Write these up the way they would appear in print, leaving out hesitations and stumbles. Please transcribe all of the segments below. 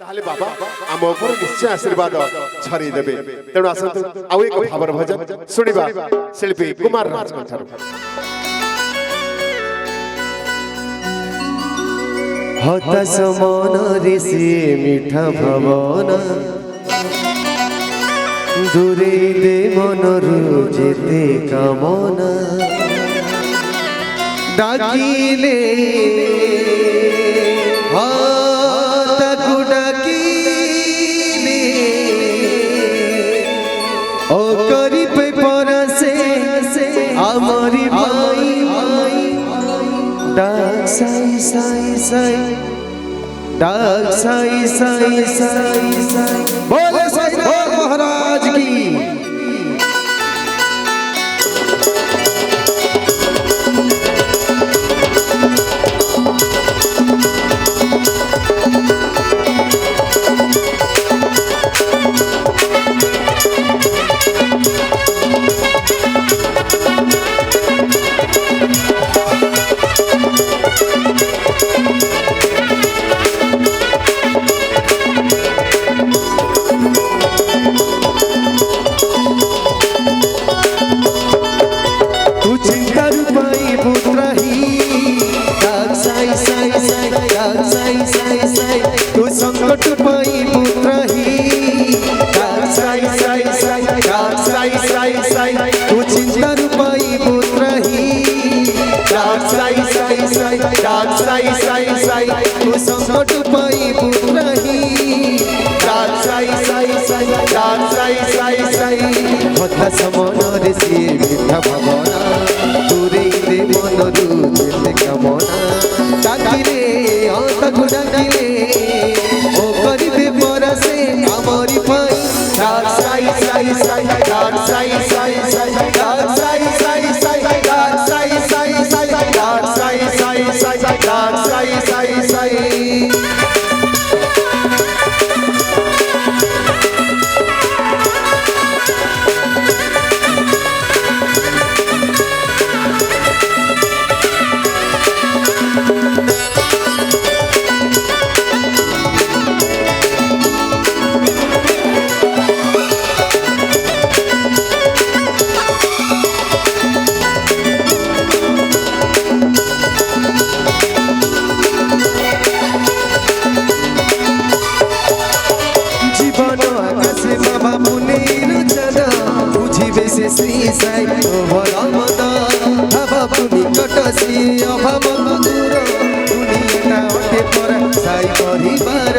ताहले बाबा आम ऊपर निश्चय आशीर्वाद छरी देबे तेणु आसंतु आउ एक भावर भजन सुनिबा शिल्पी कुमार राज ठारू हताश मन ऋषि मीठा भावना दूरे दे मनरु जेते कामना डाकिले ताकु डाकिले ओ करिबे परसे आमरी माई डाक साई साई साई डाक साई साई साई साई बोले साई महाराज की संकट पाई पुत्र ही साई साई साई साई साई साई तू चिंता रूपाई पुत्र ही साई साई साई साई साई साई तू संकट पाई पुत्र ही साई साई साई साई साई साई हता समन ऋषि मीठा भावना दूरे दे मनरु जेते कामना डाकिले ताकु डाकिले ओ करिबे परसे आमरी पाई डाक साई साई साई डाक साई साई साई डाक साई साई साई डाक साई साई साई डाक साई साई साई डाक साई साई साई श्री साई भरमद भाव निकट श्री अभाव दूर दुनिया अटे पर साई परिवार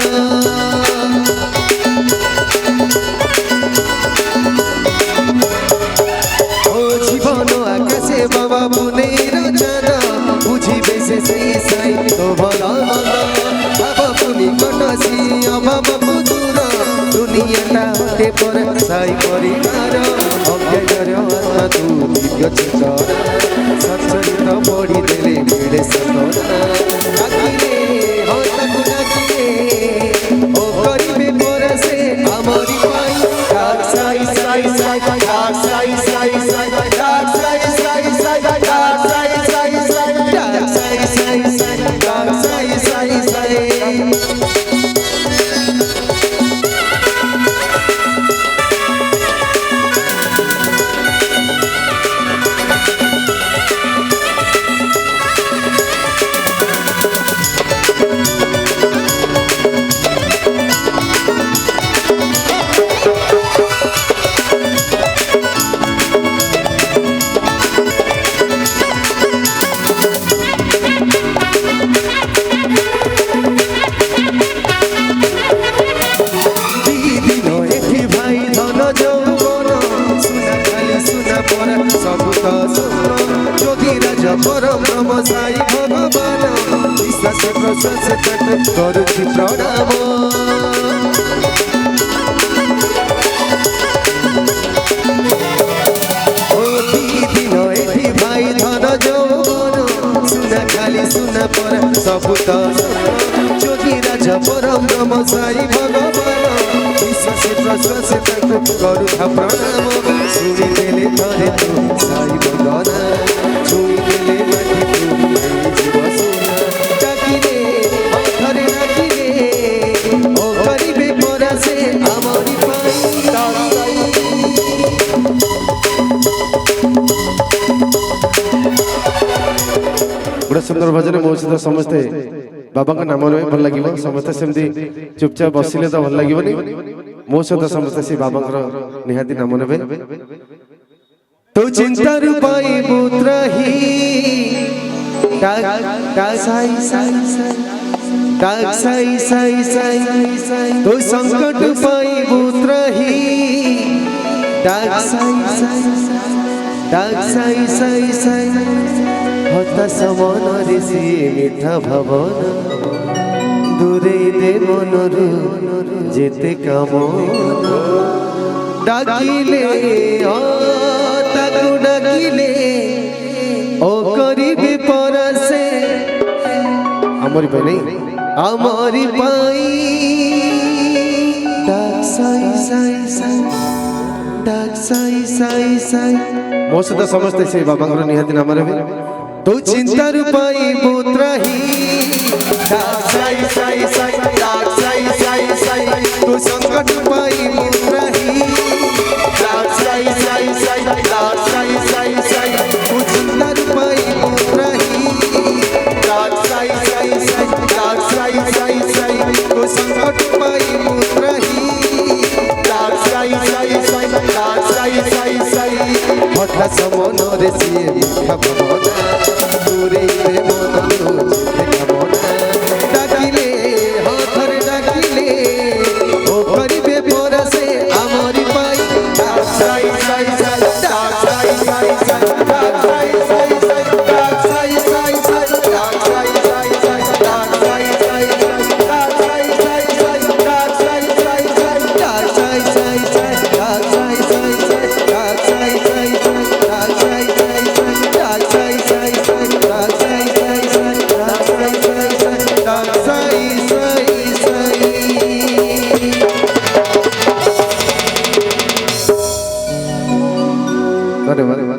ओ जीवन आकाशे बाबा मुनेर चंद बुझिबे से श्री साई भरमद भाव निकट श्री अभाव दूर दुनिया अटे पर साई परिवार आत्मा तू दिव्य चेतन सच्चरित बड़ी देले मिले सतना डाकिले हो ताकु डाकिले ओ करिबे परसे आमरी पाई डाक साई साई साई डाक साई साई साई डाक साई साई साई डाक साई साई साई डाक साई साई साई डाक साई साई साई परम साई भगवान विश्वास प्रश्वास करुछि प्रणाम ओ दिन एठी भाई धन जौवन सुना खाली सुना पर सबु त जोगी राजा परम ब्रह्म साई भगवान विश्वास प्रश्वास करुथा प्रणाम सुनि देले थरे तू साई भगवान छुई देले माटी तू जीव सुना डाकिले थरे डाकिले ओ ସୁନ୍ଦର ଭଜନ ମୋ ସହିତ ସମସ୍ତେ ବାବାଙ୍କ ନାମ ନେବେ ଭଲ ଲାଗିବ ସମସ୍ତେ ସେମିତି ଚୁପଚାପ ବସିଲେ ତ ଭଲ ଲାଗିବନି ମୋ ସହିତ ସମସ୍ତେ ସେ ବାବାଙ୍କର ନିହାତି ନାମ ନେବେ ତୁ ଚିନ୍ତାରୁ ପାଇବୁ ତ୍ରାହି ସାଇ ସାଇ ସାଇ ସାଇ ତୁ ସଂକଟ ପାଇବୁ ତ୍ରାହି ସାଇ ସାଇ হতাশ মনরে সিয়ে মিঠা ভাবন দূরে দে মনরু যেতে কামন ডাকিলে ও তাকু ডাকিলে ও করিবে পরসে ଆମରି ପାଇଁ ନାଇଁ আমারি পাই ডাক সাই সাই সাই ডাক সাই সাই সাই ମୋ ସହିତ ସମସ୍ତେ ସେ ବାବାଙ୍କର ନିହାତି ନାମ ନେବେ तू चिंतार पाइबू त्राही डाक साई साई साई डाक साई साई साई तू संकट पाइबू त्राही डाक साई साई साई डाक साई साई साई तू चिंतार पाइबू त्राही डाक साई साई साई डाक साई साई साई तू संकट पाइबू त्राही डाक साई साई साई डाक साई साई साई हठाৎ মনরে সিয়ে মিঠা ভাবনা দূরে মনরু যেতে কামনা ডাকিলে হাতরে ডাকিলে ও করিবে পরসে আমারি পাই ডাক সাই সাই সাই ডাক সাই সাই সাই ডাক সাই সাই সাই ডাক সাই সাই সাই ডাক সাই সাই সাই ডাক সাই সাই সাই ডাক সাই সাই সাই ডাক সাই সাই সাই ডাক সাই সাই সাই ডাক সাই সাই সাই ডাক সাই সাই সাই ডাক সাই সাই সাই ডাক সাই সাই সাই ডাক সাই সাই সাই ডাক সাই সাই সাই ডাক সাই সাই সাই ধন্যবাদ